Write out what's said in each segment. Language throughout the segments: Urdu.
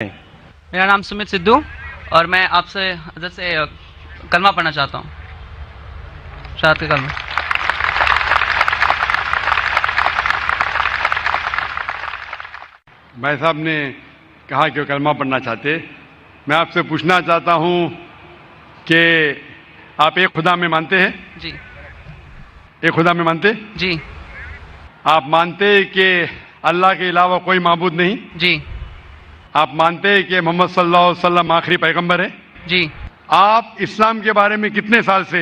میرا نام سمت سدھو اور میں آپ سے حضرت سے کلمہ پڑھنا چاہتا ہوں، شہادت کا کلمہ۔ بھائی صاحب نے کہا کہ وہ کلمہ پڑھنا چاہتے، میں آپ سے پوچھنا چاہتا ہوں کہ آپ ایک خدا میں مانتے ہیں؟ جی ایک خدا میں مانتے؟ جی آپ مانتے کہ اللہ کے علاوہ کوئی معبود نہیں؟ جی آپ مانتے کہ محمد صلی اللہ علیہ وسلم آخری پیغمبر ہے؟ جی آپ اسلام کے بارے میں کتنے سال سے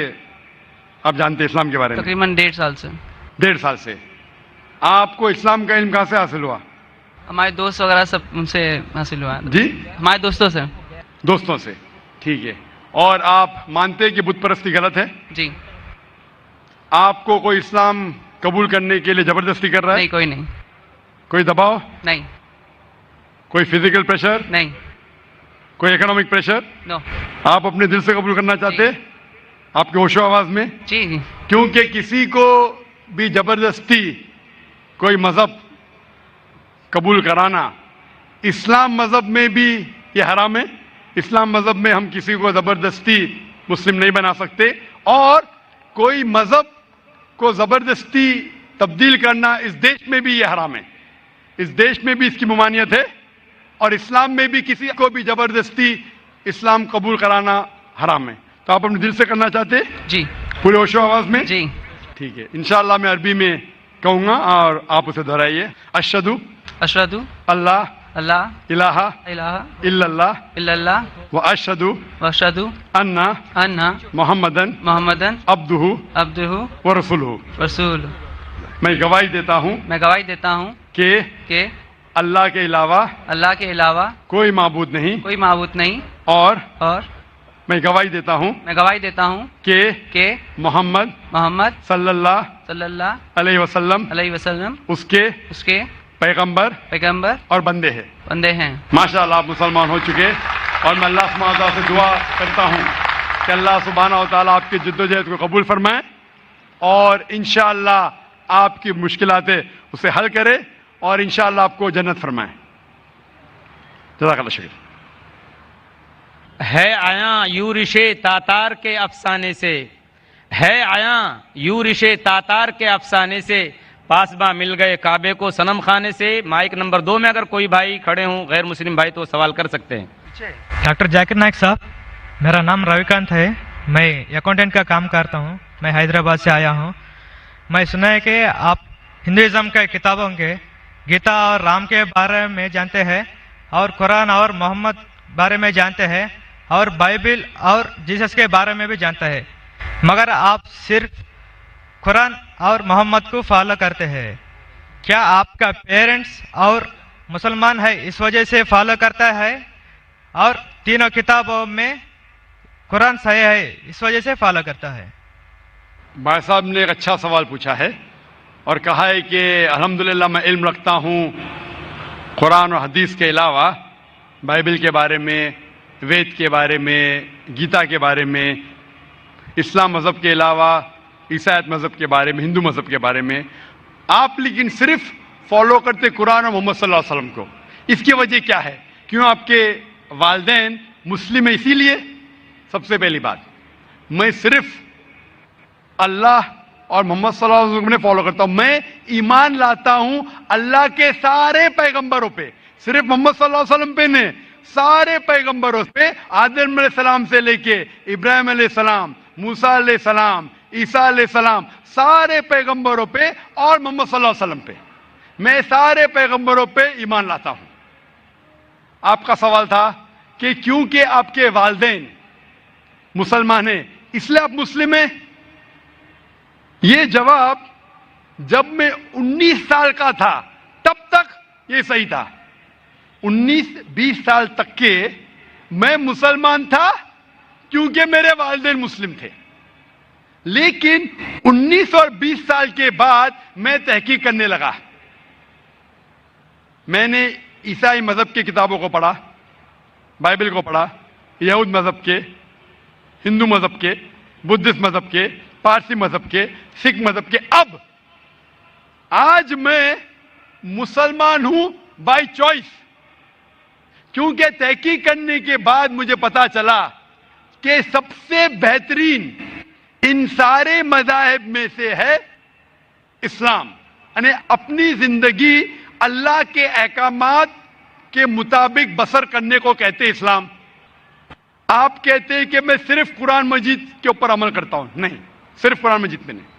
آپ جانتے ہیں اسلام کے بارے میں؟ تقریباً 1.5 سال سے۔ 1.5 سال سے۔ آپ کو اسلام کا علم کہاں سے حاصل ہوا؟ ہمارے دوست وغیرہ سب ان سے حاصل ہوا ہے۔ جی ہمارے دوستوں سے۔ دوستوں سے، ٹھیک ہے۔ اور آپ مانتے کہ بت پرستی غلط ہے؟ جی آپ کو کوئی اسلام قبول کرنے کے لیے زبردستی کر رہا ہے؟ نہیں، کوئی نہیں۔ کوئی دباؤ؟ نہیں کوئی فزیکل پریشر؟ نہیں، کوئی اکنامک پریشر؟ نو۔ آپ اپنے دل سے قبول کرنا چاہتے؟ آپ کے ہوش و آواز میں؟ جی جی کیونکہ کسی کو بھی زبردستی کوئی مذہب قبول کرانا اسلام مذہب میں بھی یہ حرام ہے۔ اسلام مذہب میں ہم کسی کو زبردستی مسلم نہیں بنا سکتے، اور کوئی مذہب کو زبردستی تبدیل کرنا اس دیش میں بھی یہ حرام ہے۔ اس دیش میں بھی اس کی ممانعت ہے، اور اسلام میں بھی کسی کو بھی زبردستی اسلام قبول کرانا حرام ہے۔ تو آپ اپنے دل سے کرنا چاہتے جی پورے ہوش و آواز میں؟ جی ٹھیک ہے، انشاءاللہ میں عربی میں کہوں گا اور آپ اسے دہرائیے۔ اشہد اشہد اللہ اللہ الہ الہ الا اللہ الا اللہ و اشہد واشہد ان ان محمدن محمدن عبدہ عبدہ و رسولہ۔ رسول۔ میں گواہی دیتا ہوں میں گواہی دیتا ہوں کہ اللہ کے علاوہ اللہ کے علاوہ کوئی معبود نہیں، کوئی معبود نہیں، اور اور میں گواہی دیتا ہوں میں گواہی دیتا ہوں کہ محمد محمد صلی اللہ صلی اللہ علیہ وسلم علیہ وسلم اس کے پیغمبر پیغمبر اور بندے ہیں۔ بندے ہیں۔ ماشاءاللہ آپ مسلمان ہو چکے، اور میں اللہ سبحانہ و تعالیٰ سے دعا کرتا ہوں کہ اللہ سبحانہ و تعالیٰ آپ کی جدوجہد کو قبول فرمائے، اور انشاءاللہ آپ کی مشکلات اسے حل کرے، اور انشاءاللہ آپ کو جنت فرمائے۔ جزاک اللہ شکریہ۔ ہے آیاں یورش تاتار کے افسانے سے، ہے آیاں یورش تاتار کے افسانے سے، پاسباں مل گئے کعبے کو صنم خانے سے۔ مائک نمبر 2 میں اگر کوئی بھائی کھڑے ہوں غیر مسلم بھائی تو سوال کر سکتے ہیں۔ ڈاکٹر ذاکر نائک صاحب، میرا نام رویکانت ہے، میں اکاؤنٹنٹ کا کام کرتا ہوں، میں حیدرآباد سے آیا ہوں۔ میں سنا ہے کہ آپ ہندوازم کے کتابوں کے گیتا اور رام کے بارے میں جانتے ہیں، اور قرآن اور محمد بارے میں جانتے ہیں، اور بائبل اور جیسس کے بارے میں بھی جانتا ہے، مگر آپ صرف قرآن اور محمد کو فالو کرتے ہیں۔ کیا آپ کا پیرنٹس اور مسلمان ہے اس وجہ سے فالو کرتا ہے، اور تینوں کتابوں میں قرآن صحیح ہے اس وجہ سے فالو کرتا ہے؟ بھائی صاحب نے ایک اچھا سوال پوچھا ہے، اور کہا ہے کہ الحمدللہ میں علم رکھتا ہوں قرآن اور حدیث کے علاوہ، بائبل کے بارے میں، وید کے بارے میں، گیتا کے بارے میں، اسلام مذہب کے علاوہ عیسائیت مذہب کے بارے میں، ہندو مذہب کے بارے میں۔ آپ لیکن صرف فالو کرتے قرآن اور محمد صلی اللہ علیہ وسلم کو، اس کی وجہ کیا ہے؟ کیوں آپ کے والدین مسلم ہیں اسی لیے؟ سب سے پہلی بات، میں صرف اللہ اور محمد صلی اللہ علیہ وسلم نے فالو کرتا ہوں۔ میں ایمان لاتا ہوں اللہ کے سارے پیغمبروں پہ، صرف محمد صلی اللہ علیہ وسلم پہ نہیں، سارے پیغمبروں پہ، آدم علیہ السلام سے لے کے ابراہیم علیہ السلام، موسیٰ علیہ السلام، عیسیٰ علیہ السلام، سارے پیغمبروں پہ، اور محمد صلی اللہ علیہ وسلم پہ، میں سارے پیغمبروں پہ ایمان لاتا ہوں۔ آپ کا سوال تھا کہ کیونکہ آپ کے والدین مسلمان ہیں اس لیے آپ مسلم ہیں؟ یہ جواب جب میں 19 سال کا تھا تب تک یہ صحیح تھا۔ 19-20 سال تک کے میں مسلمان تھا کیونکہ میرے والدین مسلم تھے، لیکن 19 اور 20 سال کے بعد میں تحقیق کرنے لگا۔ میں نے عیسائی مذہب کی کتابوں کو پڑھا، بائبل کو پڑھا، یہود مذہب کے، ہندو مذہب کے، بدھسٹ مذہب کے، پارسی مذہب کے، سکھ مذہب کے۔ اب آج میں مسلمان ہوں بائی چوائس، کیونکہ تحقیق کرنے کے بعد مجھے پتا چلا کہ سب سے بہترین ان سارے مذاہب میں سے ہے اسلام. یعنی اپنی زندگی اللہ کے احکامات کے مطابق بسر کرنے کو کہتے اسلام. آپ کہتے ہیں کہ میں صرف قرآن مجید کے اوپر عمل کرتا ہوں. نہیں, صرف قرآن مجید میں نہیں.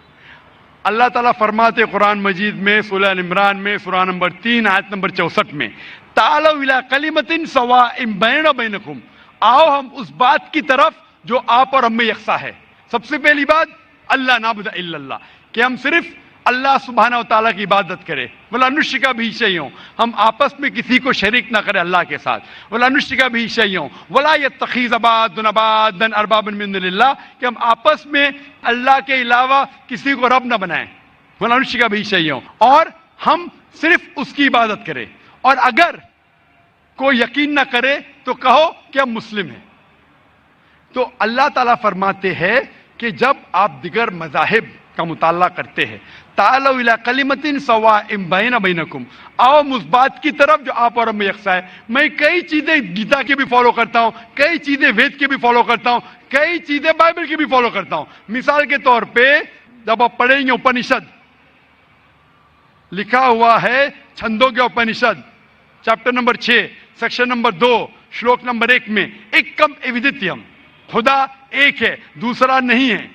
اللہ تعالیٰ فرماتے قرآن مجید میں سورہ عمران میں سورہ نمبر 3 آیت نمبر 64 میں, تعالوا الی کلمۃ سواء بیننا وبینکم, آؤ ہم اس بات کی طرف جو آپ اور ہم میں یکساں ہے. سب سے پہلی بات اللہ نعبد الا اللہ, کہ ہم صرف اللہ سبحانہ و تعالیٰ کی عبادت کرے. ولا نشرک بہ شیئا, ہم آپس میں کسی کو شریک نہ کرے اللہ کے ساتھ. ولا نشرک بہ شیئا ولا یتخذ بعضنا بعضا اربابا من دون اللہ, کہ ہم آپس میں اللہ کے علاوہ کسی کو رب نہ بنائیں. ولا نشرک بہ شیئا, اور ہم صرف اس کی عبادت کریں. اور اگر کوئی یقین نہ کرے تو کہو کہ ہم مسلم ہیں. تو اللہ تعالیٰ فرماتے ہیں کہ جب آپ دیگر مذاہب کا مطالعہ کرتے ہیں, تعالوا الی کلمۃ سواء بیننا وبینکم, آؤ اس بات کی طرف جو آپ اور ہم میں یکساں ہے. میں کئی چیزیں گیتا کی بھی فالو کرتا ہوں, کئی چیزیں وید کی بھی فالو کرتا ہوں, کئی چیزیں بائبل کی بھی فالو کرتا ہوں. مثال کے طور پہ جب آپ پڑھیں گے اپنشد, لکھا ہوا ہے چھندوں کے اپنشد چیپٹر نمبر 6 سیکشن نمبر 2 شلوک نمبر 1 میں, ایکم ایودتیم, خدا ایک ہے دوسرا نہیں ہے.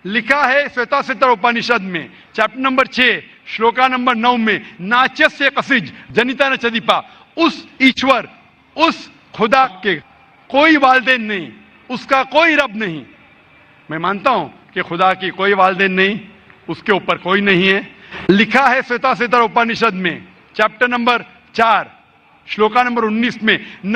لکھا ہے سویتا ستر اپنشد میں چیپٹر نمبر 6 شلوکا نمبر 9 میں, ناچس سے قصج جنیتا ن چدیپا, اس ایشور اس خدا کے کوئی والدین نہیں, اس کا کوئی رب نہیں. میں مانتا ہوں کہ خدا کی کوئی والدین نہیں, اس کے اوپر کوئی نہیں ہے. لکھا ہے سویتا ستر اپنشد میں چیپٹر نمبر 4 شلوکا نمبر 19 میں, ن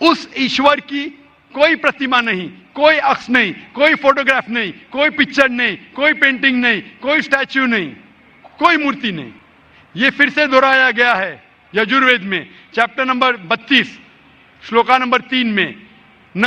اس ایشور کی کوئی پرتیما نہیں, کوئی عکس نہیں, کوئی فوٹوگراف نہیں, کوئی پکچر نہیں, کوئی پینٹنگ نہیں, کوئی اسٹیچو نہیں, کوئی مورتی نہیں. یہ پھر سے دہرایا گیا ہے یجوروید میں چیپٹر نمبر 32 شلوکا نمبر 3 میں, نہ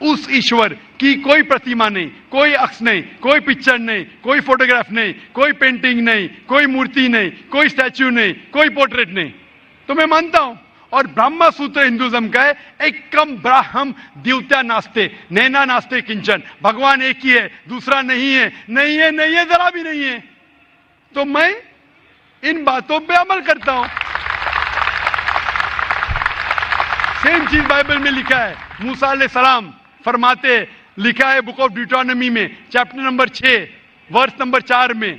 اس ایشور کی کوئی پرتیما نہیں, کوئی عکس نہیں, کوئی پکچر نہیں, کوئی فوٹوگراف نہیں, کوئی پینٹنگ نہیں, کوئی مورتی نہیں, کوئی اسٹیچو نہیں, کوئی پورٹریٹ نہیں. تو میں مانتا ہوں, اور برہما سوتر ہندوازم کا ہے, ایکم براہم دیوتیا ناستے نینا ناستے کنچن, بھگوان ایک ہی ہے دوسرا نہیں ہے, نہیں ہے, نہیں ہے, ذرا بھی نہیں ہے. تو میں ان باتوں پہ عمل کرتا ہوں. سیم چیز بائبل میں لکھا ہے. موسیٰ علیہ السلام فرماتے, لکھا ہے بک آف ڈیوٹرانومی میں چیپٹر نمبر 6 ورس نمبر 4 میں,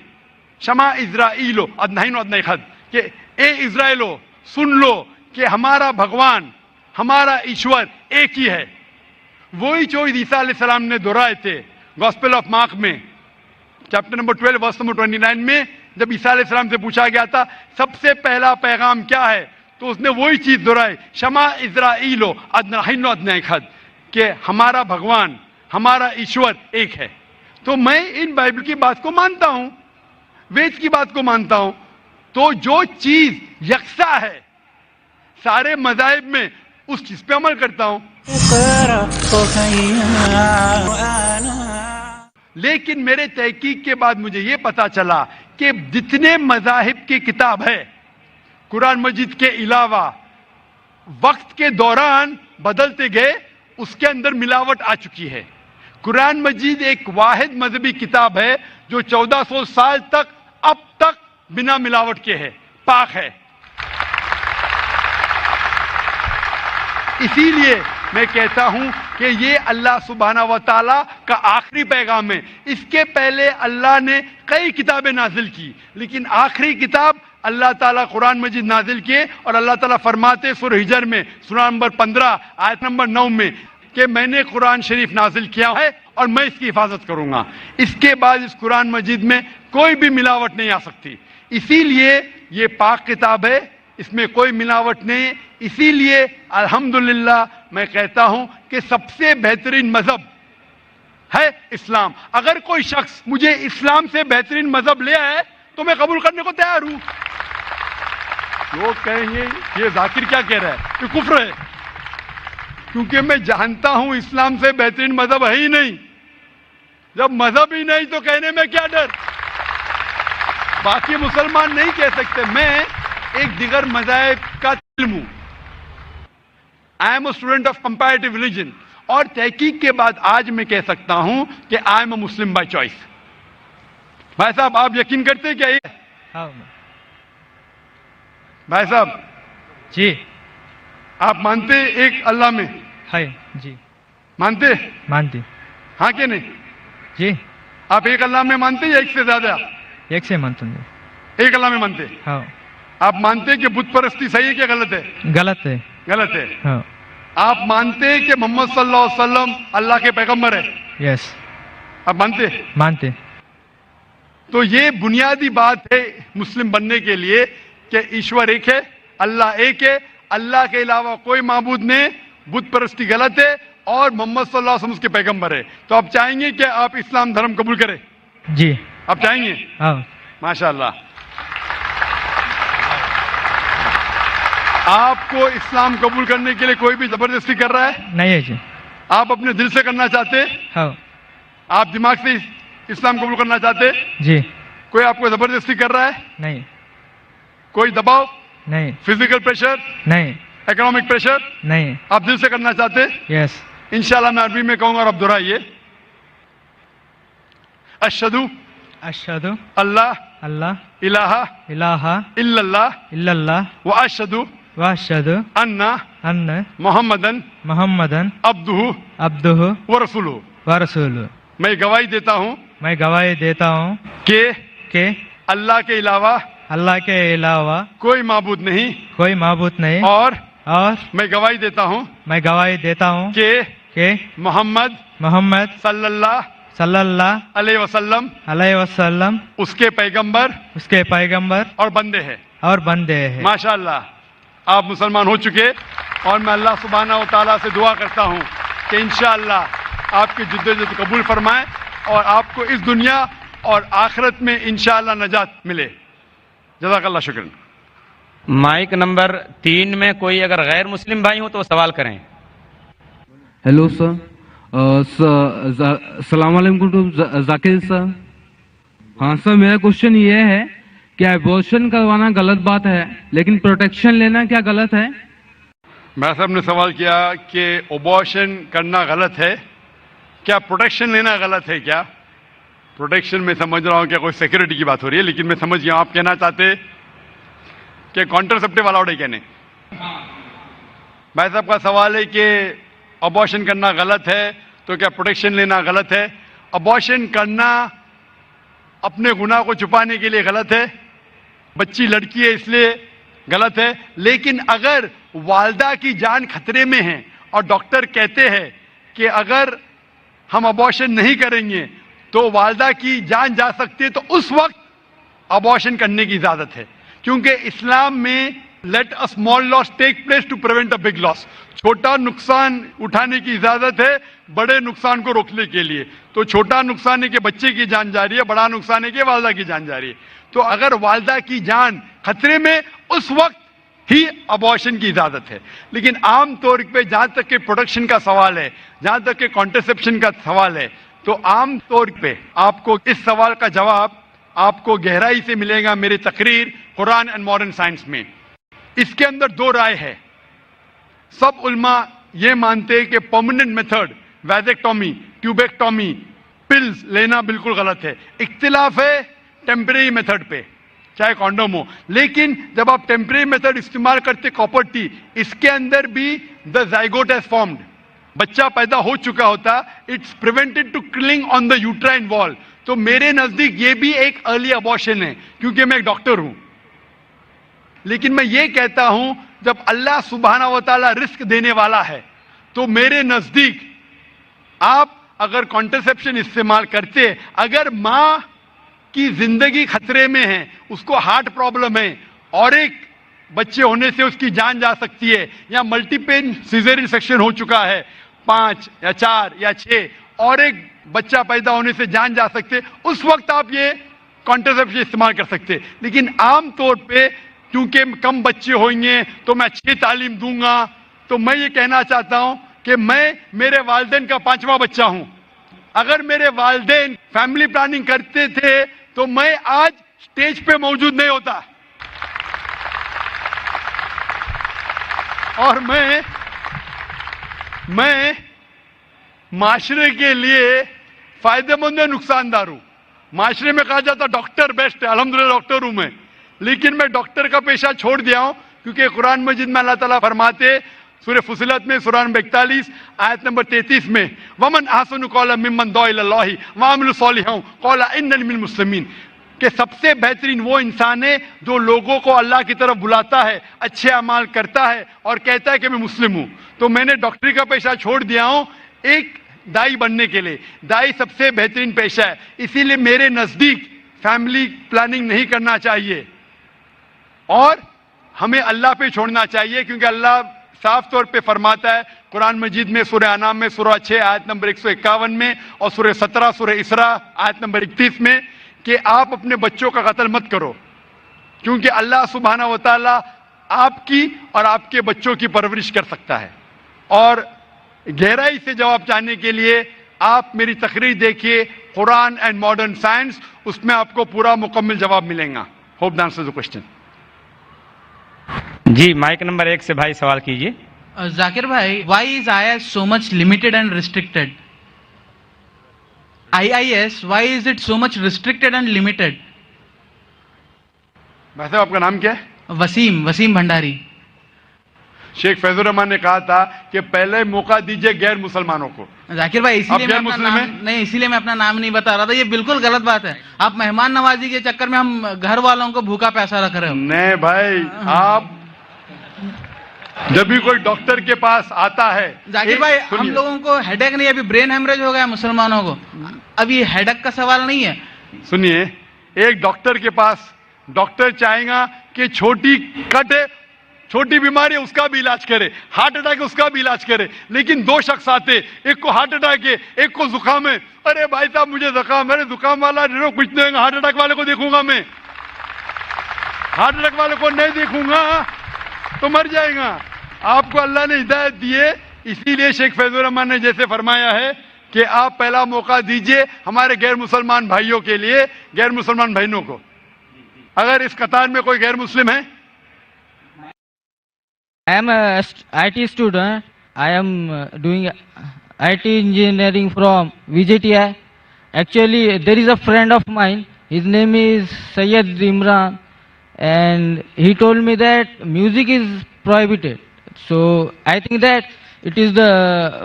شما اسرائیلو ادنائن ادنائی خد, کہ اے اسرائیلو سن لو کہ ہمارا بھگوان ہمارا ایشور ایک ہی ہے. وہی جو عیسیٰ علیہ السلام نے دہرائے تھے گاسپل آف مارک میں چیپٹر نمبر 12 ورس نمبر 29 میں, جب عیسیٰ علیہ السلام سے پوچھا گیا تھا سب سے پہلا پیغام کیا ہے, تو اس نے وہی چیز دہرائی, شما اسرائیلو ادنائن ادنائی خد, کہ ہمارا بھگوان ہمارا ایشور ایک ہے. تو میں ان بائبل کی بات کو مانتا ہوں, وید کی بات کو مانتا ہوں. تو جو چیز یکساں ہے سارے مذاہب میں, اس چیز پہ عمل کرتا ہوں. لیکن میرے تحقیق کے بعد مجھے یہ پتا چلا کہ جتنے مذاہب کی کتاب ہے قرآن مجید کے علاوہ, وقت کے دوران بدلتے گئے, اس کے اندر ملاوٹ آ چکی ہے. قرآن مجید ایک واحد مذہبی کتاب ہے جو 1400 سال تک اب تک بنا ملاوٹ کے ہے, پاک ہے. اسی لیے میں کہتا ہوں کہ یہ اللہ سبحانہ و تعالیٰ کا آخری پیغام ہے. اس کے پہلے اللہ نے کئی کتابیں نازل کی, لیکن آخری کتاب اللہ تعالیٰ قرآن مجید نازل کیے. اور اللہ تعالیٰ فرماتے سورہ ہجر میں سورہ نمبر 15 آیت نمبر 9 میں کہ میں نے قرآن شریف نازل کیا ہے اور میں اس کی حفاظت کروں گا. اس کے بعد اس قرآن مجید میں کوئی بھی ملاوٹ نہیں آ سکتی. اسی لیے یہ پاک کتاب ہے, اس میں کوئی ملاوٹ نہیں. اسی لیے الحمدللہ میں کہتا ہوں کہ سب سے بہترین مذہب ہے اسلام. اگر کوئی شخص مجھے اسلام سے بہترین مذہب لے آئے تو میں قبول کرنے کو تیار ہوں. لوگ کہیں گے یہ ذاکر کیا کہہ رہا ہے, یہ کفر ہے, کیونکہ میں جانتا ہوں اسلام سے بہترین مذہب ہے ہی نہیں. جب مذہب ہی نہیں تو کہنے میں کیا ڈر. باقی مسلمان نہیں کہہ سکتے. میں ایک دیگر مذاہب کا علم ہوں. I am a student of comparative religion, اور تحقیق کے بعد آج میں کہہ سکتا ہوں کہ I am a Muslim by choice. بھائی صاحب آپ یقین کرتے ہیں کیا یہ؟ ہاں بھائی صاحب جی آپ مانتے ایک اللہ میں؟ ہے جی مانتے؟ مانتی ہاں کہ نہیں؟ جی آپ ایک اللہ میں مانتے یا ایک سے زیادہ؟ ایک سے مانتا ہوں. ایک اللہ میں مانتے. ہاں آپ مانتے کہ بت پرستی صحیح ہے کیا غلط ہے؟ غلط ہے. غلط ہے. ہاں آپ مانتے کہ محمد صلی اللہ علیہ وسلم اللہ کے پیغمبر ہے؟ یس آپ مانتے؟ مانتے. تو یہ بنیادی بات ہے مسلم بننے کے لیے کہ ایشور ایک ہے, اللہ ایک ہے, اللہ کے علاوہ کوئی معبود نہیں, بت پرستی غلط ہے, اور محمد صلی اللہ علیہ وسلم اس کے پیغمبر ہے. تو آپ چاہیں گے کہ آپ اسلام دھرم قبول کریں؟ جی آپ چاہیں گے؟ ہاں ماشاء اللہ. آپ کو اسلام قبول کرنے کے لیے کوئی بھی زبردستی کر رہا ہے؟ نہیں ہے جی. آپ اپنے دل سے کرنا چاہتے؟ ہاں آپ دماغ سے اسلام قبول کرنا چاہتے؟ جی کوئی آپ کو زبردستی کر رہا ہے؟ نہیں کوئی دباؤ, نہیں فزیکل پریشر, نہیں اکنامک پریشر, نہیں. آپ دل سے کرنا چاہتے؟ یس انشاءاللہ میں عربی میں کہوں گا اور آپ دہرائیے. اشہدو اشہد اللہ اللہ الہ الہ الا اللہ الا اللہ واشہدو واشہد ان ان محمدن محمدن عبدہ عبدہ ورسولہ. ورسولہ. میں گواہی دیتا ہوں میں گواہی دیتا ہوں کہ اللہ کے علاوہ اللہ کے علاوہ کوئی معبود نہیں, کوئی معبود نہیں, اور اور میں گواہی دیتا ہوں میں گواہی دیتا ہوں کہ محمد صلی اللہ صلی اللہ علیہ وسلم علیہ وسلم اس کے پیغمبر اس کے پیغمبر اور بندے ہیں. اور بندے ہیں. ماشاءاللہ آپ مسلمان ہو چکے, اور میں اللہ سبحانہ و تعالیٰ سے دعا کرتا ہوں کہ انشاءاللہ آپ کی جدوجہد قبول فرمائے اور آپ کو اس دنیا اور آخرت میں انشاءاللہ نجات ملے. جزاک اللہ شکرا. مائک نمبر 3 میں کوئی اگر غیر مسلم بھائی ہو تو سوال کریں. ہیلو سر, السلام علیکم ٹو ذاکر سر. ہاں سر, میرا کوشچن یہ ہے کہ ایبورشن کروانا غلط بات ہے, لیکن پروٹیکشن لینا کیا غلط ہے؟ میں صاحب نے سوال کیا کہ ابارشن کرنا غلط ہے, کیا پروٹیکشن لینا غلط ہے کیا؟ پروٹیکشن میں سمجھ رہا ہوں کہ کوئی سیکورٹی کی بات ہو رہی ہے, لیکن میں سمجھ گیا آپ کہنا چاہتے کہ کانٹرسیپٹیو الاؤڈ ہے کہنے. بھائی صاحب کا سوال ہے کہ ابارشن کرنا غلط ہے تو کیا پروٹیکشن لینا غلط ہے؟ ابارشن کرنا اپنے گناہ کو چھپانے کے لیے غلط ہے, بچی لڑکی ہے اس لیے غلط ہے, لیکن اگر والدہ کی جان خطرے میں ہے اور ڈاکٹر کہتے ہیں کہ اگر ہم ابارشن نہیں کریں گے تو والدہ کی جان جا سکتی ہے, تو اس وقت ابارشن کرنے کی اجازت ہے, کیونکہ اسلام میں let a small loss take place to prevent a big loss, چھوٹا نقصان اٹھانے کی اجازت ہے بڑے نقصان کو روکنے کے لیے. تو چھوٹا نقصان ہے کہ بچے کی جان جا رہی ہے, بڑا نقصان ہے کہ والدہ کی جان جا رہی ہے. تو اگر والدہ کی جان خطرے میں, اس وقت ہی ابارشن کی اجازت ہے. لیکن عام طور پہ جہاں تک کہ پروٹیکشن کا سوال ہے, جہاں تک کہ کانٹرسیپشن کا سوال ہے, تو عام طور پہ آپ کو اس سوال کا جواب آپ کو گہرائی سے ملے گا میری تقریر قرآن اینڈ ماڈرن سائنس میں. اس کے اندر دو رائے ہے. سب علماء یہ مانتے ہیں کہ پرماننٹ میتھڈ ویزیکٹومی, ٹیوبیکٹومی, پلز لینا بالکل غلط ہے. اختلاف ہے ٹیمپریری میتھڈ پہ, چاہے کانڈوم ہو. لیکن جب آپ ٹیمپریری میتھڈ استعمال کرتے کاپر ٹی, اس کے اندر بھی دا زائگوٹ ہیز فارمڈ, بچہ پیدا ہو چکا ہوتا, اٹس پریونٹڈ ٹو کلنگ آن دا یوٹرائن وال. تو میرے نزدیک یہ بھی ایک ارلی ابارشن ہے, کیونکہ میں ایک ڈاکٹر ہوں. لیکن میں یہ کہتا ہوں جب اللہ سبحانہ و تعالیٰ رزق دینے والا ہے, تو میرے نزدیک آپ اگر کانٹرسیپشن استعمال کرتے, اگر ماں کی زندگی خطرے میں ہے, اس کو ہارٹ پرابلم ہے اور ایک بچے ہونے سے اس کی جان جا سکتی ہے, یا ملٹیپل سیزیرین سیکشن ہو چکا ہے 5 یا 4 یا 6, اور ایک بچہ پیدا ہونے سے جان جا سکتے, اس وقت آپ یہ کانٹرسیپشن استعمال کر سکتے. لیکن عام طور پہ کیونکہ کم بچے ہوئیں گے تو میں اچھی تعلیم دوں گا, تو میں یہ کہنا چاہتا ہوں کہ میں میرے والدین کا 5واں بچہ ہوں. اگر میرے والدین فیملی پلاننگ کرتے تھے تو میں آج اسٹیج پہ موجود نہیں ہوتا. اور میں معاشرے کے لیے فائدہ مند ہے نقصان دار ہوں. معاشرے میں کہا جاتا ڈاکٹر بیسٹ ہے, الحمدللہ ڈاکٹر ہوں میں, لیکن میں ڈاکٹر کا پیشہ چھوڑ دیا ہوں کیونکہ قرآن مجید میں اللہ تعالیٰ فرماتے سورہ فصلت میں سورہ نمبر 41 آیت نمبر 33 میں ومن احسن قولا ممن دعا الی اللہ وعمل صالحا قال اننی من المسلمین, کہ سب سے بہترین وہ انسان ہے جو لوگوں کو اللہ کی طرف بلاتا ہے, اچھے اعمال کرتا ہے اور کہتا ہے کہ میں مسلم ہوں. تو میں نے ڈاکٹری کا پیشہ چھوڑ دیا ہوں ایک دائی بننے کے لیے. دائی سب سے بہترین پیشہ ہے, اسی لیے میرے نزدیک فیملی پلاننگ نہیں کرنا چاہیے اور ہمیں اللہ پہ چھوڑنا چاہیے, کیونکہ اللہ صاف طور پہ فرماتا ہے قرآن مجید میں سورہ انعام میں سورہ 6 آیت نمبر 151 میں اور سورہ 17 سورہ اسراء آیت نمبر 31 میں کہ آپ اپنے بچوں کا قتل مت کرو, کیونکہ اللہ سبحانہ و تعالیٰ آپ کی اور آپ کے بچوں کی پرورش کر سکتا ہے. اور گہرائی سے جواب چاہنے کے لیے آپ میری تقریر دیکھیے قرآن اینڈ ماڈرن سائنس, اس میں آپ کو پورا مکمل جواب ملے گا. Hope the answer the question. جی مائک نمبر 1 سے بھائی سوال کیجیے. ذاکر بھائی, why is I S so much limited and restricted? IIS, why is it so much restricted and limited? بھائی صاحب آپ کا نام کیا ہے؟ وسیم بھنڈاری. شیخ فیض الرحمان نے کہا تھا کہ پہلے موقع دیجئے غیر مسلمانوں کو. ذاکر بھائی اسی لیے میں اپنا نام نہیں بتا رہا تھا, یہ بالکل غلط بات ہے. آپ مہمان نوازی کے چکر میں ہم گھر والوں کو بھوکا پیسہ رکھ رہے ہو. نہیں بھائی, آپ جب بھی کوئی ڈاکٹر کے پاس آتا ہے, ذاکر بھائی ہم لوگوں کو ہیڈ ایک نہیں, ابھی برین ہیمریج ہو گیا مسلمانوں کو, اب یہ ہیڈ ایک کا سوال نہیں ہے. سنیے, ایک ڈاکٹر کے پاس ڈاکٹر چاہے گا کہ چھوٹی کٹ ہے, چھوٹی بیماری ہے اس کا بھی علاج کرے, ہارٹ اٹیک ہے اس کا بھی علاج کرے, لیکن دو شخص آتے, ایک کو ہارٹ اٹیک ہے ایک کو زکام ہے. ارے بھائی صاحب مجھے زکام ہے, زکام والا کچھ نہیں, ہارٹ اٹیک والے کو دیکھوں گا میں, ہارٹ اٹیک والے کو نہیں دیکھوں گا تو مر جائے گا. آپ کو اللہ نے ہدایت دی ہے, اسی لیے شیخ فیض الرحمان نے جیسے فرمایا ہے کہ آپ پہلا موقع دیجئے ہمارے غیر مسلمان بھائیوں کے لیے, غیر مسلمان بہنوں کو. اگر اس قطار میں کوئی غیر مسلم ہے. I am a IT student. I am doing IT engineering from VJTI. Actually, there is a friend of mine. His name is Sayyid Imran, and he told me that music is prohibited. So I think that it is the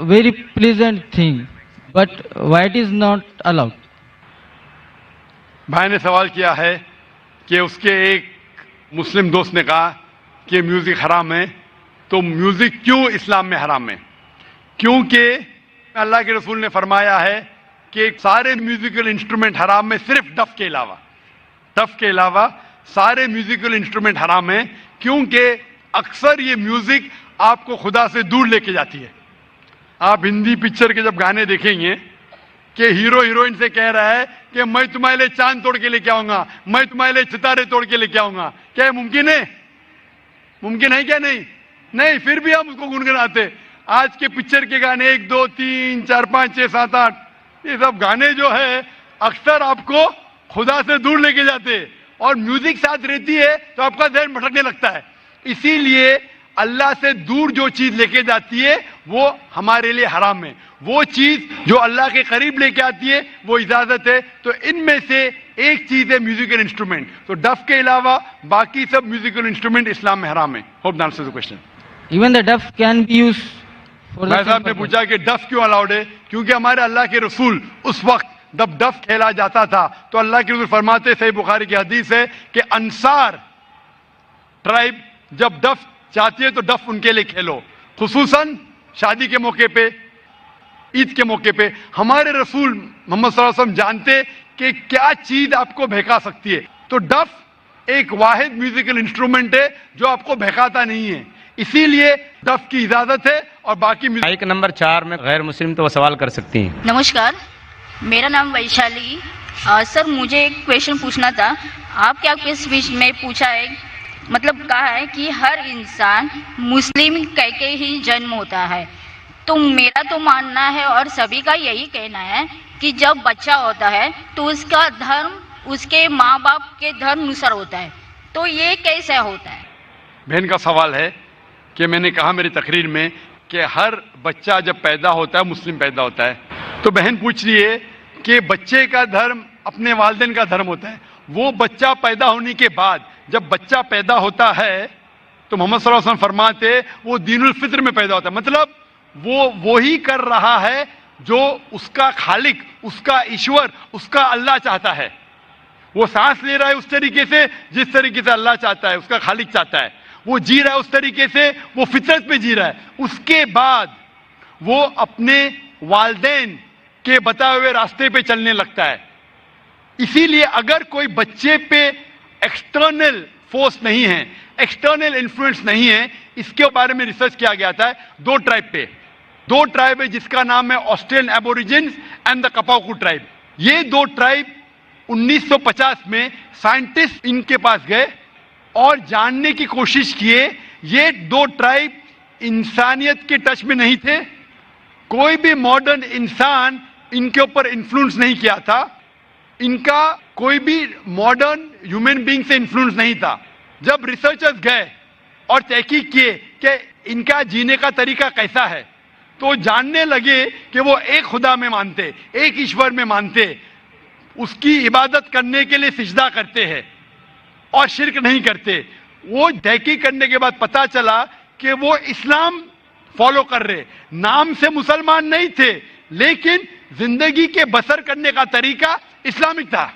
very pleasant thing, but why it is not allowed? بھائی نے سوال کیا ہے کہ اس کے ایک مسلم دوست نے کہا کہ میوزک حرام ہے, تو میوزک کیوں اسلام میں حرام ہے؟ کیونکہ اللہ کے رسول نے فرمایا ہے کہ سارے میوزیکل انسٹرومنٹ حرام ہے صرف ڈف کے علاوہ سارے میوزیکل انسٹرومنٹ حرام ہیں, کیونکہ اکثر یہ میوزک آپ کو خدا سے دور لے کے جاتی ہے. آپ ہندی پکچر کے جب گانے دیکھیں گے کہ ہیرو ہیروئن سے کہہ رہا ہے کہ میں تمہارے لیے چاند توڑ کے لے کے آؤں گا, میں تمہارے لیے ستارے توڑ کے لے کے آؤں گا, کیا یہ ممکن ہے؟ ممکن ہے کیا؟ نہیں, پھر بھی ہم اس کو گنگناتے. آج کے پکچر کے گانے 1 2 3 4 5 6 7 8 یہ سب گانے جو ہے اکثر آپ کو خدا سے دور لے کے جاتے, اور میوزک ساتھ رہتی ہے تو آپ کا ذہن بھٹکنے لگتا ہے. اسی لیے اللہ سے دور جو چیز لے کے جاتی ہے وہ ہمارے لیے حرام ہے, وہ چیز جو اللہ کے قریب لے کے آتی ہے وہ اجازت ہے. تو ان میں سے ایک چیز ہے میوزیکل انسٹرومنٹ, تو ڈف کے علاوہ باقی سب میوزیکل انسٹرومنٹ اسلام میں حرام ہے. Hope answer the question. Even the duff can be used for the بھائی same صاحب نے purpose. پوچھا کہ ڈف کیوں الاؤڈ ہے؟ کیونکہ ہمارے اللہ کے رسول اس وقت جب ڈف کھیلا جاتا تھا تو اللہ کے رسول فرماتے, صحیح بخاری کی حدیث ہے کہ انصار ٹرائب جب ڈف چاہتی ہے تو ڈف ان کے لیے کھیلو, خصوصاً شادی کے موقع پہ, عید کے موقع پہ. ہمارے رسول محمد صلی اللہ علیہ وسلم جانتے کہ کیا چیز آپ کو بہکا سکتی ہے, تو ڈف ایک واحد میوزیکل انسٹرومنٹ ہے جو آپ کو بہکاتا نہیں ہے, اسی لیے ڈف کی اجازت ہے. اور باقی مائک نمبر 4 میں غیر مسلم تو وہ سوال کر سکتی ہیں. نمسکار, میرا نام ویشالی. سر مجھے ایک کویشچن پوچھنا تھا. آپ کیا کس اسپیچ میں پوچھا ہے, مطلب کہا ہے کہ ہر انسان مسلم کہہ کے ہی جنم ہوتا ہے, تو میرا تو ماننا ہے اور سبھی کا یہی کہنا ہے کہ جب بچہ ہوتا ہے تو اس کا دھرم اس کے ماں باپ کے دھرم انوسار ہوتا ہے, تو یہ کیسے ہوتا ہے؟ بہن کا سوال ہے کہ میں نے کہا میری تقریر میں کہ ہر بچہ جب پیدا ہوتا ہے مسلم پیدا ہوتا ہے. تو بہن پوچھ رہی ہے کہ بچے کا دھرم اپنے والدین کا دھرم ہوتا ہے. وہ بچہ پیدا ہونے کے بعد جب بچہ پیدا ہوتا ہے تو محمد صلی اللہ علیہ وسلم فرماتے وہ دین الفطر میں پیدا ہوتا ہے. مطلب وہ وہی کر رہا ہے جو اس کا خالق، اس کا ایشور، اس کا اللہ چاہتا ہے. وہ سانس لے رہا ہے اس طریقے سے جس طریقے سے اللہ چاہتا ہے، اس کا خالق چاہتا ہے. وہ جی رہا ہے اس طریقے سے، وہ فطرت پہ جی رہا ہے. اس کے بعد وہ اپنے والدین کے بتائے ہوئے راستے پہ چلنے لگتا ہے. اسی لیے اگر کوئی بچے پہ ایکسٹرنل فورس نہیں ہے، ایکسٹرنل انفلوئنس نہیں ہے، اس کے بارے میں ریسرچ کیا گیا تھا 2 ٹرائب پہ. 2 ٹرائب ہے جس کا نام ہے آسٹریلین ایبوریجنز اینڈ دا کپاکو ٹرائب. یہ 2 ٹرائب 1950 میں سائنٹسٹ ان کے پاس گئے اور جاننے کی کوشش کیے. یہ 2 ٹرائب انسانیت کے ٹچ میں نہیں تھے، کوئی بھی ماڈرن انسان ان کے اوپر انفلوئنس نہیں کیا تھا، ان کا کوئی بھی ماڈرن ہیومن بینگ سے انفلوئنس نہیں تھا. جب ریسرچرز گئے اور تحقیق کیے کہ ان کا جینے کا طریقہ کیسا ہے تو جاننے لگے کہ وہ ایک خدا میں مانتے، ایک ایشور میں مانتے، اس کی عبادت کرنے کے لیے سجدہ کرتے ہیں اور شرک نہیں کرتے. وہ تحقیق کرنے کے بعد پتا چلا کہ وہ اسلام فالو کر رہے، نام سے مسلمان نہیں تھے لیکن زندگی کے بسر کرنے کا طریقہ اسلامک تھا.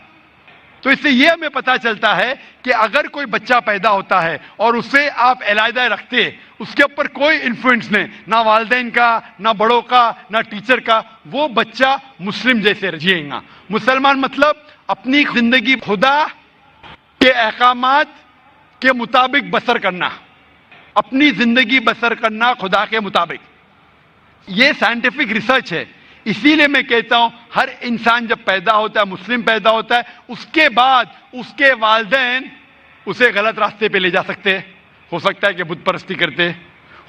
تو اس سے یہ ہمیں پتا چلتا ہے کہ اگر کوئی بچہ پیدا ہوتا ہے اور اسے آپ علیحدہ رکھتے، اس کے اوپر کوئی انفلوئنس نہیں، نہ والدین کا، نہ بڑوں کا، نہ ٹیچر کا، وہ بچہ مسلم جیسے جیے گا. مسلمان مطلب اپنی زندگی خدا کے احکامات کے مطابق بسر کرنا، اپنی زندگی بسر کرنا خدا کے مطابق. یہ سائنٹیفک ریسرچ ہے. اسی لیے میں کہتا ہوں ہر انسان جب پیدا ہوتا ہے، مسلم پیدا ہوتا ہے، اس کے بعد اس کے والدین اسے غلط راستے پہ لے جا سکتے ہیں. ہو سکتا ہے کہ بت پرستی کرتے،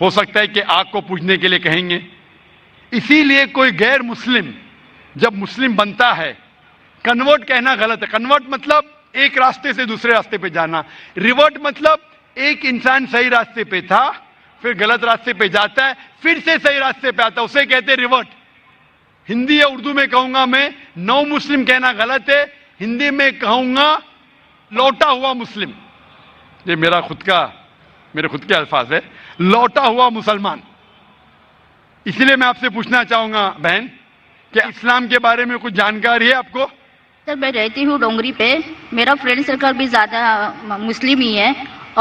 ہو سکتا ہے کہ آگ کو پوجنے کے لیے کہیں گے. اسی لیے کوئی غیر مسلم جب مسلم بنتا ہے، کنورٹ کہنا غلط ہے. کنورٹ مطلب ایک راستے سے دوسرے راستے پہ جانا. ریورٹ مطلب ایک انسان صحیح راستے پہ تھا پھر غلط راستے پہ جاتا ہے پھر سے صحیح راستے پہ آتا ہے، اسے کہتے ہیں ریورٹ. ہندی یا اردو میں کہوں گا میں نو مسلم کہنا غلط ہے، ہندی میں کہوں گا لوٹا ہوا مسلم. یہ میرے خود کے الفاظ ہے، لوٹا ہوا مسلمان. اس لیے میں آپ سے پوچھنا چاہوں گا بہن کہ اسلام کے بارے میں کچھ جانکاری ہے آپ کو؟ سر میں رہتی ہوں ڈونگری پہ، میرا فرینڈ سرکل بھی زیادہ مسلم ہی ہے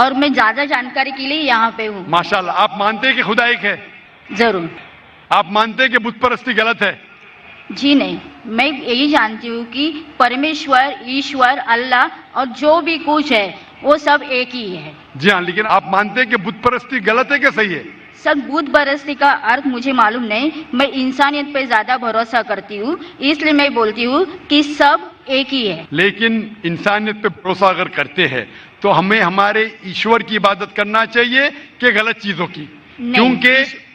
اور میں زیادہ جانکاری کے لیے یہاں پہ ہوں. ماشاءاللہ. آپ مانتے ہیں کہ خدا ایک ہے؟ ضرور. آپ مانتے ہیں کہ بت پرستی غلط ہے؟ جی نہیں، میں یہی جانتی ہوں کہ پرمیشور، ایشور، اللہ اور جو بھی کچھ ہے وہ سب ایک ہی ہے. جی ہاں، لیکن آپ مانتے ہیں کہ بت پرستی غلط ہے کہ صحیح ہے؟ سر بت پرستی کا ارتھ مجھے معلوم نہیں، میں انسانیت پہ زیادہ بھروسہ کرتی ہوں، اس لیے میں بولتی ہوں کہ سب ایک ہی ہے. لیکن انسانیت پہ بھروسہ اگر کرتے ہیں تو ہمیں ہمارے ایشور کی عبادت کرنا چاہیے کہ غلط چیزوں کی؟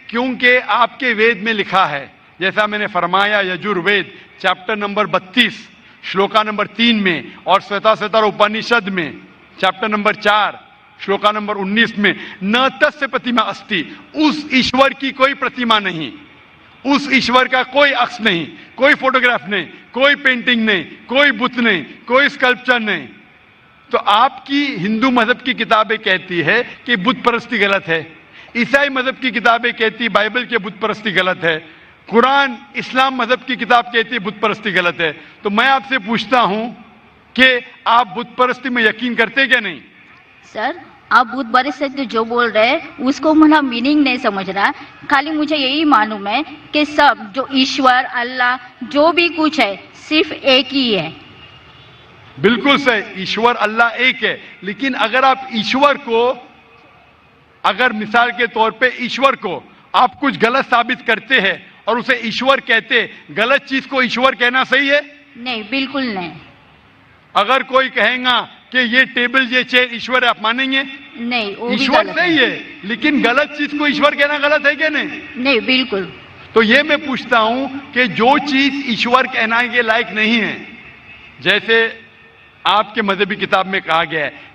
کیونکہ آپ کے وید میں لکھا ہے، جیسا میں نے فرمایا یجور وید چیپٹر نمبر 32 شلوکا نمبر 3 میں اور سویتا اپنیشد میں چیپٹر نمبر 4 شلوکا نمبر 19 میں نہ تسیہ پرتیما استی، اس ایشور کی کوئی پرتیما نہیں، اس ایشور کا کوئی عکس نہیں، کوئی فوٹوگراف نہیں، کوئی پینٹنگ نہیں، کوئی بت نہیں، کوئی اسکلپچر نہیں. تو آپ کی ہندو مذہب کی کتابیں کہتی ہے کہ بت پرستی غلط ہے، عیسائی مذہب کی کتابیں کہتی بائبل کے بت پرستی غلط ہے، قرآن اسلام مذہب کی کتاب کہتی ہے بت پرستی غلط ہے. تو میں آپ سے پوچھتا ہوں کہ آپ بت پرستی میں یقین کرتے کہ نہیں؟ سر آپ بت پرستی جو بول رہے ہیں اس کو میرا میننگ نہیں سمجھ رہا، خالی مجھے یہی معلوم ہے کہ سب جو ایشور، اللہ، جو بھی کچھ ہے صرف ایک ہی ہے. بالکل صحیح، ایشور اللہ ایک ہے. لیکن اگر آپ ایشور کو، اگر مثال کے طور پہ ایشور کو آپ کچھ غلط ثابت کرتے ہیں اور اسے ایشور کہتے، غلط چیز کو ایشور کہنا صحیح ہے؟ نہیں، بالکل نہیں. اگر کوئی کہے گا کہ یہ ٹیبل یہ چیئر ایشور ہے، آپ مانیں گے؟ نہیں، وہ بھی ایشور غلط صحیح ہے لیکن غلط چیز کو ایشور کہنا غلط ہے کہ نہیں؟ نہیں، بالکل. تو یہ میں پوچھتا ہوں کہ جو چیز ایشور کہنا کے لائق نہیں ہے، جیسے آپ کے مذہبی کتاب میں کہا گیا ہے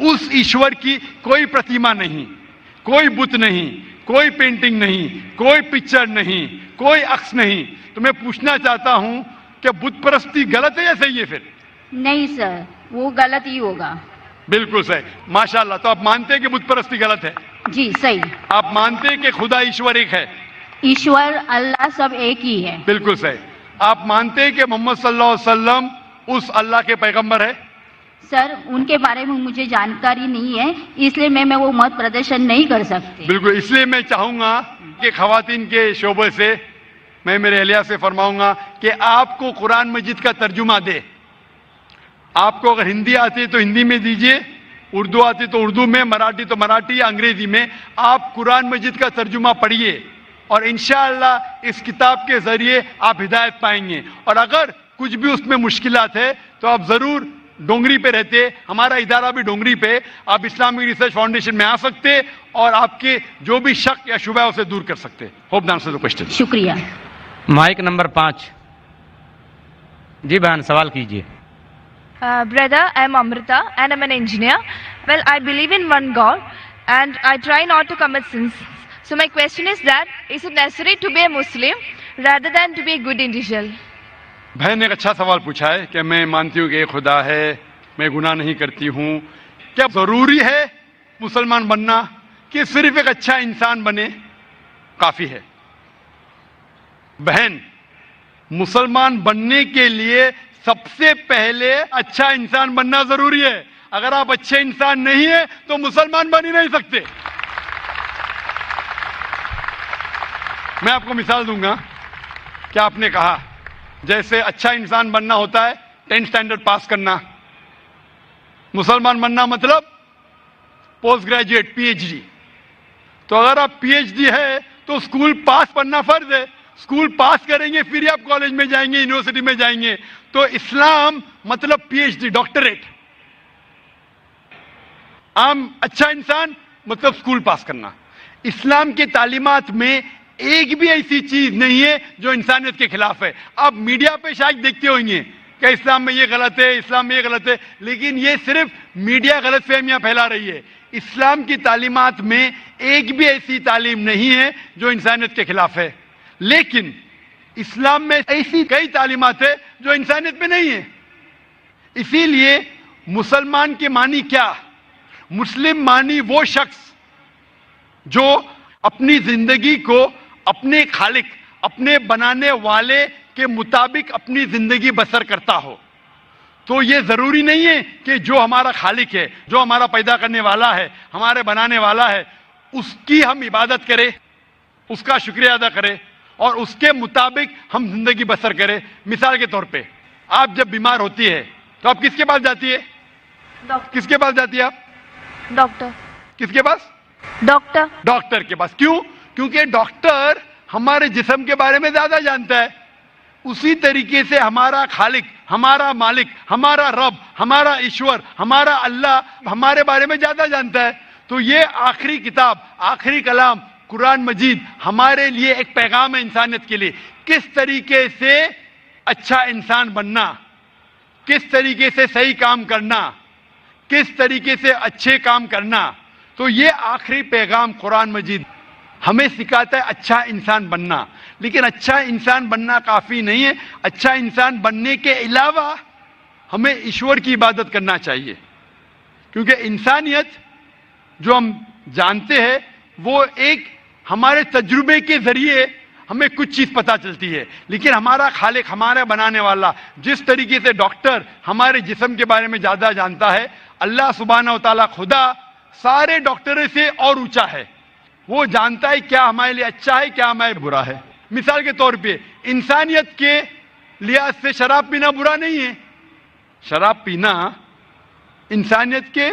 اس ایشور کی کوئی پرتیما نہیں، کوئی بت نہیں، کوئی پینٹنگ نہیں، کوئی پکچر نہیں، کوئی عکس نہیں. تو میں پوچھنا چاہتا ہوں کہ بت پرستی غلط ہے یا صحیح ہے؟ پھر نہیں سر، وہ غلط ہی ہوگا. بالکل صحیح، ماشاءاللہ. تو آپ مانتے ہیں کہ بت پرستی غلط ہے؟ جی صحیح. آپ مانتے ہیں کہ خدا ایشور ایک ہے؟ ایشور اللہ سب ایک ہی ہے. بالکل صحیح. آپ مانتے ہیں کہ محمد صلی اللہ علیہ وسلم اس اللہ کے پیغمبر ہے؟ سر ان کے بارے میں مجھے جانکاری نہیں ہے، اس لیے میں وہ مت پردرشن نہیں کر سکتی. بالکل. اس لیے میں چاہوں گا کہ خواتین کے شعبے سے میں میرے اہلیہ سے فرماؤں گا کہ آپ کو قرآن مجید کا ترجمہ دے. آپ کو اگر ہندی آتی ہے تو ہندی میں دیجئے، اردو آتی تو اردو میں، مراٹھی تو مراٹھی یا انگریزی میں. آپ قرآن مجید کا ترجمہ پڑھیے اور انشاءاللہ اس کتاب کے ذریعے آپ ہدایت پائیں گے. اور اگر کچھ بھی اس میں مشکلات ہے تو آپ ضرور ڈونگری پہ رہتے، ہمارا ادارہ بھی ڈونگری پہ، آپ اسلامک ریسرچ فاؤنڈیشن میں آ سکتے اور آپ کے جو بھی شک یا شبہ ہے اسے دور کر سکتے. Hope the answer the question. شکریہ. Mike number 5. جی بہن سوال کیجیے. Brother, I am Amrita and I am an engineer. Well, I believe in one God and I try not to commit sins. So my question is that, is it necessary to be a Muslim rather than to be a good individual? بہن نے ایک اچھا سوال پوچھا ہے کہ میں مانتی ہوں کہ ایک خدا ہے، میں گناہ نہیں کرتی ہوں، کیا ضروری ہے مسلمان بننا کہ صرف ایک اچھا انسان بنے کافی ہے؟ بہن، مسلمان بننے کے لیے سب سے پہلے اچھا انسان بننا ضروری ہے. اگر آپ اچھے انسان نہیں ہیں تو مسلمان بن ہی نہیں سکتے. میں آپ کو مثال دوں گا کہ آپ نے کہا جیسے اچھا انسان بننا ہوتا ہے 10th اسٹینڈرڈ پاس کرنا، مسلمان بننا مطلب post graduate P H D. تو اگر آپ پی ایچ ڈی ہے تو اسکول پاس پڑھنا فرض ہے. اسکول پاس کریں گے پھر آپ کالج میں جائیں گے، یونیورسٹی میں جائیں گے. تو اسلام مطلب پی ایچ ڈی، ڈاکٹریٹ. عام اچھا انسان مطلب اسکول پاس کرنا. اسلام کے تعلیمات میں ایک بھی ایسی چیز نہیں ہے جو انسانیت کے خلاف ہے. آپ میڈیا پہ شاید دیکھتے ہوں گے کہ اسلام میں یہ غلط ہے، اسلام میں یہ غلط ہے، لیکن یہ صرف میڈیا غلط فہمیاں پھیلا رہی ہے. اسلام کی تعلیمات میں ایک بھی ایسی تعلیم نہیں ہے جو انسانیت کے خلاف ہے. لیکن اسلام میں ایسی کئی تعلیمات ہیں جو انسانیت میں نہیں ہیں. اسی لیے مسلمان کے معنی کیا؟ مسلم معنی وہ شخص جو اپنی زندگی کو اپنے خالق، اپنے بنانے والے کے مطابق اپنی زندگی بسر کرتا ہو. تو یہ ضروری نہیں ہے کہ جو ہمارا خالق ہے، جو ہمارا پیدا کرنے والا ہے، ہمارے بنانے والا ہے، اس کی ہم عبادت کریں، اس کا شکریہ ادا کریں اور اس کے مطابق ہم زندگی بسر کریں. مثال کے طور پہ آپ جب بیمار ہوتی ہے تو آپ کس کے پاس جاتی ہے؟ کس کے پاس جاتی ہے آپ؟ ڈاکٹر. کس کے پاس؟ ڈاکٹر. ڈاکٹر کے پاس. کیوں؟ کیونکہ ڈاکٹر ہمارے جسم کے بارے میں زیادہ جانتا ہے. اسی طریقے سے ہمارا خالق، ہمارا مالک، ہمارا رب، ہمارا ایشور، ہمارا اللہ ہمارے بارے میں زیادہ جانتا ہے. تو یہ آخری کتاب، آخری کلام قرآن مجید ہمارے لیے ایک پیغام ہے انسانیت کے لیے. کس طریقے سے اچھا انسان بننا، کس طریقے سے صحیح کام کرنا، کس طریقے سے اچھے کام کرنا. تو یہ آخری پیغام قرآن مجید ہمیں سکھاتا ہے اچھا انسان بننا. لیکن اچھا انسان بننا کافی نہیں ہے. اچھا انسان بننے کے علاوہ ہمیں ایشور کی عبادت کرنا چاہیے. کیونکہ انسانیت جو ہم جانتے ہیں وہ ایک ہمارے تجربے کے ذریعے ہمیں کچھ چیز پتہ چلتی ہے. لیکن ہمارا خالق، ہمارا بنانے والا، جس طریقے سے ڈاکٹر ہمارے جسم کے بارے میں زیادہ جانتا ہے، اللہ سبحانہ و تعالیٰ خدا سارے ڈاکٹروں سے اور اونچا ہے. وہ جانتا ہے کیا ہمارے لیے اچھا ہے، کیا ہمارے برا ہے. مثال کے طور پہ انسانیت کے لحاظ سے شراب پینا برا نہیں ہے. شراب پینا انسانیت کے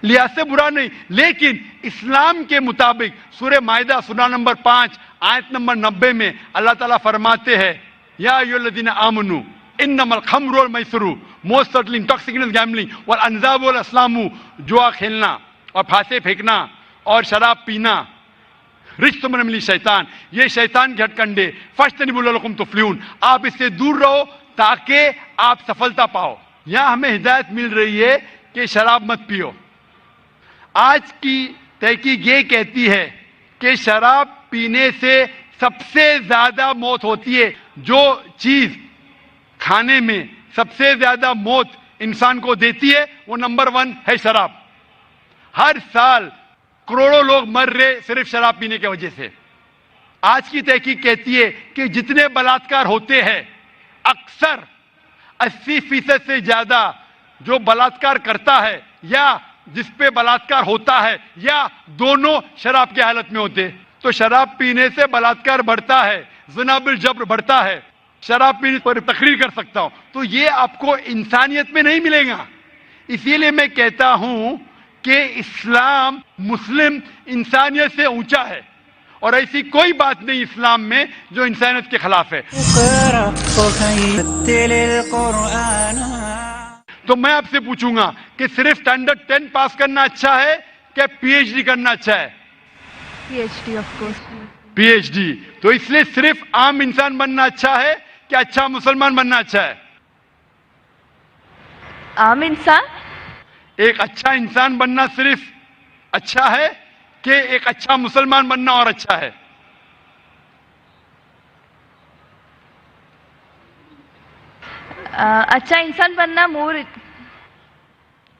لحاظ سے برا نہیں. لیکن اسلام کے مطابق سورہ مائدہ سورہ نمبر 5 آیت نمبر 90 میں اللہ تعالیٰ فرماتے ہیں یا ایھا الذین آمنوا انما الخمر والمیسر موسٹ سرٹنلی انٹاکسیکینٹ گیمبلنگ والانصاب والازلام، جوا کھیلنا اور پھانسے پھینکنا اور شراب پینا رجس من عمل شیطان، یہ شیطان کے ہتھ کنڈے، فاجتنبوہ لعلکم تفلحون، آپ اس سے دور رہو تاکہ آپ سفلتا پاؤ. یہاں ہمیں ہدایت مل رہی ہے کہ شراب مت پیو. آج کی تحقیق یہ کہتی ہے کہ شراب پینے سے سب سے زیادہ موت ہوتی ہے. جو چیز کھانے میں سب سے زیادہ موت انسان کو دیتی ہے وہ نمبر 1 ہے شراب. ہر سال کروڑوں لوگ مر رہے صرف شراب پینے کی وجہ سے. آج کی تحقیق کہتی ہے کہ جتنے بلاತ್ಕಾರ ہوتے ہیں اکثر 80% سے زیادہ جو بلاತ್ಕಾರ کرتا ہے یا جس پہ بلاತ್ಕಾರ ہوتا ہے یا دونوں شراب کی حالت میں ہوتے. تو شراب پینے سے بلاತ್ಕಾರ بڑھتا ہے, زنا بالجبر بڑھتا ہے. شراب پینے پر تقریر کر سکتا ہوں. تو یہ آپ کو انسانیت میں نہیں ملے گا. اسی لیے میں کہتا ہوں کہ اسلام مسلم انسانیت سے اونچا ہے اور ایسی کوئی بات نہیں اسلام میں جو انسانیت کے خلاف ہے. تو میں آپ سے پوچھوں گا کہ صرف اسٹینڈرڈ 10 پاس کرنا اچھا ہے کہ پی ایچ ڈی کرنا اچھا ہے؟ PhD of course. P H D. تو اس لیے صرف عام انسان بننا اچھا ہے کہ اچھا مسلمان بننا اچھا ہے؟ عام انسان. ایک اچھا انسان بننا صرف اچھا ہے کہ ایک اچھا مسلمان بننا اور اچھا ہے؟ اچھا انسان بننا مور.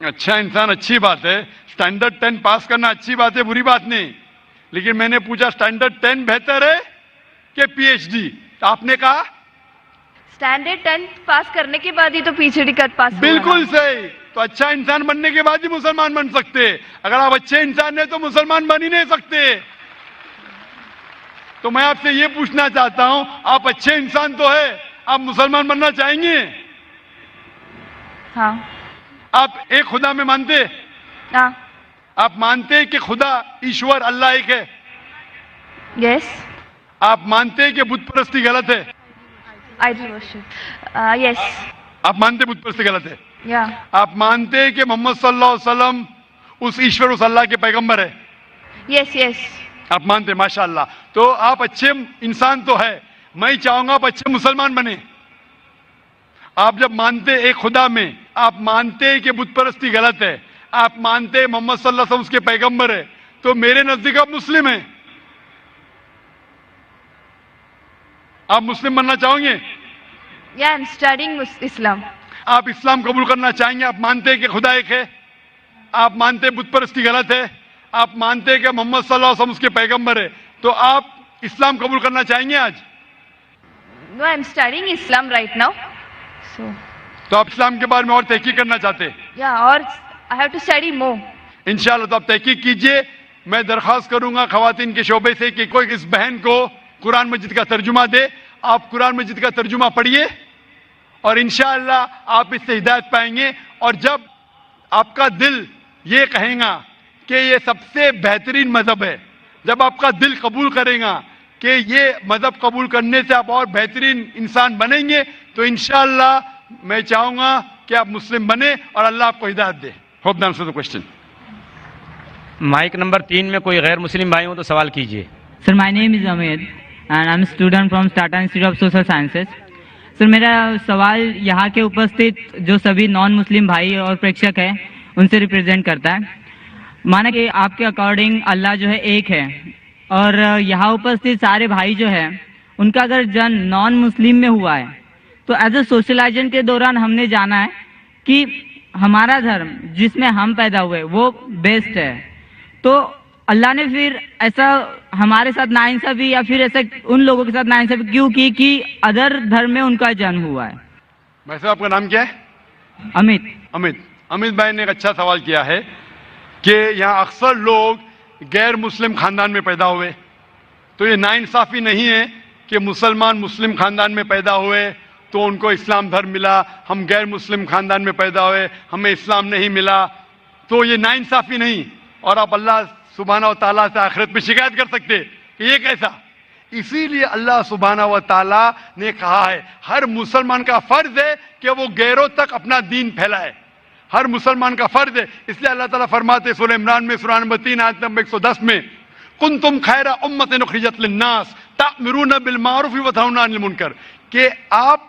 اچھا انسان اچھی بات ہے, اسٹینڈرڈ 10 پاس کرنا اچھی بات ہے, بری بات نہیں. لیکن میں نے پوچھا اسٹینڈرڈ 10 بہتر ہے کہ پی ایچ ڈی؟ تو آپ نے کہا اسٹینڈرڈ 10 پاس کرنے کے بعد ہی تو PhD کا پاس. بالکل صحیح. تو اچھا انسان بننے کے بعد ہی مسلمان بن سکتے. اگر آپ اچھے انسان ہیں تو مسلمان بن ہی نہیں سکتے. تو میں آپ سے یہ پوچھنا چاہتا ہوں, آپ اچھے انسان تو ہے, آپ مسلمان بننا چاہیں گے؟ ہاں. آپ ایک خدا میں مانتے؟ ہاں. آپ مانتے ہیں کہ خدا ایشور اللہ ایک ہے؟ یس. آپ مانتے ہیں کہ بت پرستی غلط ہے؟ Idol worship. یس. آپ مانتے بت پرستی غلط ہے؟ یا. آپ مانتے ہیں کہ محمد صلی اللہ علیہ وسلم اس ایشور اس اللہ کے پیغمبر ہے؟ یس یس. آپ مانتے؟ ماشاء اللہ. تو آپ اچھے انسان تو ہے. میں چاہوں گا آپ اچھے مسلمان بنے. آپ جب مانتے ایک خدا میں, آپ مانتے کہ بت پرستی غلط ہے, آپ مانتے محمد صلی اللہ علیہ وسلم اس کے پیغمبر ہے, تو میرے نزدیک آپ مسلم ہیں. آپ مسلم بننا چاہیں گے؟ یا آئی ایم اسٹڈینگ اسلام. آپ اسلام قبول کرنا چاہیں گے؟ آپ مانتے کہ خدا ایک ہے, آپ مانتے بت پرستی غلط ہے, آپ مانتے کہ محمد صلی اللہ علیہ وسلم اس کے پیغمبر ہے, تو آپ اسلام قبول کرنا چاہیں گے آج؟ No, I am studying Islam right now. تو آپ اسلام کے بارے میں اور تحقیق کرنا چاہتے ہیں؟ یا, اور I have to study more. انشاءاللہ. تو آپ تحقیق کیجئے. میں درخواست کروں گا خواتین کے شعبے سے کہ کوئی اس بہن کو قرآن مجید کا ترجمہ دے. آپ قرآن مجید کا ترجمہ پڑھیے اور انشاءاللہ آپ اس سے ہدایت پائیں گے. اور جب آپ کا دل یہ کہیں گا کہ یہ سب سے بہترین مذہب ہے, جب آپ کا دل قبول کرے گا کہ یہ مذہب قبول کرنے سے آپ اور بہترین انسان بنیں گے, تو انشاءاللہ میں چاہوں گا کہ آپ مسلم بنے اور اللہ آپ کو ہدایت دے. Hope the answer the question. Mike number 3 میں کوئی غیر مسلم بھائی ہوں تو سوال کیجیے. سر, مائی name is Umeed and I am student from Tata Institute of Social Sciences. Sir, میرا سوال یہاں کے اپستھت جو سبھی نان مسلم بھائی اور پریکشک ہیں ان سے ریپرزینٹ کرتا ہے. مانا کہ آپ کے اکارڈنگ اللہ جو ہے ایک ہے, اور یہاں اپستھت سارے بھائی جو ہے ان کا اگر جنم نان مسلم میں ہوا ہے, تو ایز اے سوشلائزیشن کے دوران ہم نے جانا ہے کہ ہمارا دھرم جس میں ہم پیدا ہوئے وہ بیسٹ ہے. تو اللہ نے پھر ایسا ہمارے ساتھ ناانصافی یا پھر ایسا ان لوگوں کے ساتھ ناانصافی کیوں کی کہ ادر دھرم میں ان کا جنم ہوا ہے؟ بھائی صاحب, آپ کا نام کیا ہے؟ امت. امت بھائی نے ایک اچھا سوال کیا ہے کہ یہاں اکثر لوگ غیر مسلم خاندان میں پیدا ہوئے. تو یہ ناانصافی نہیں ہے کہ مسلمان مسلم خاندان میں پیدا ہوئے تو ان کو اسلام دھرم ملا, ہم غیر مسلم خاندان میں پیدا ہوئے ہمیں اسلام نہیں ملا. تو یہ ناانصافی نہیں, اور آپ اللہ سبحانہ و تعالیٰ سے آخرت میں شکایت کر سکتے کہ یہ کیسا. اسی لیے اللہ سبحانہ و تعالیٰ نے کہا ہے ہر مسلمان کا فرض ہے کہ وہ غیروں تک اپنا دین پھیلائے. ہر مسلمان کا فرض ہے. اس لیے اللہ تعالیٰ فرماتے سورہ عمران میں سورہ نمبر 3 آیت نمبر 110 میں, کنتم خیر امۃ اخرجت للناس تأمرون بالمعروف وتنہون عن المنکر, کہ آپ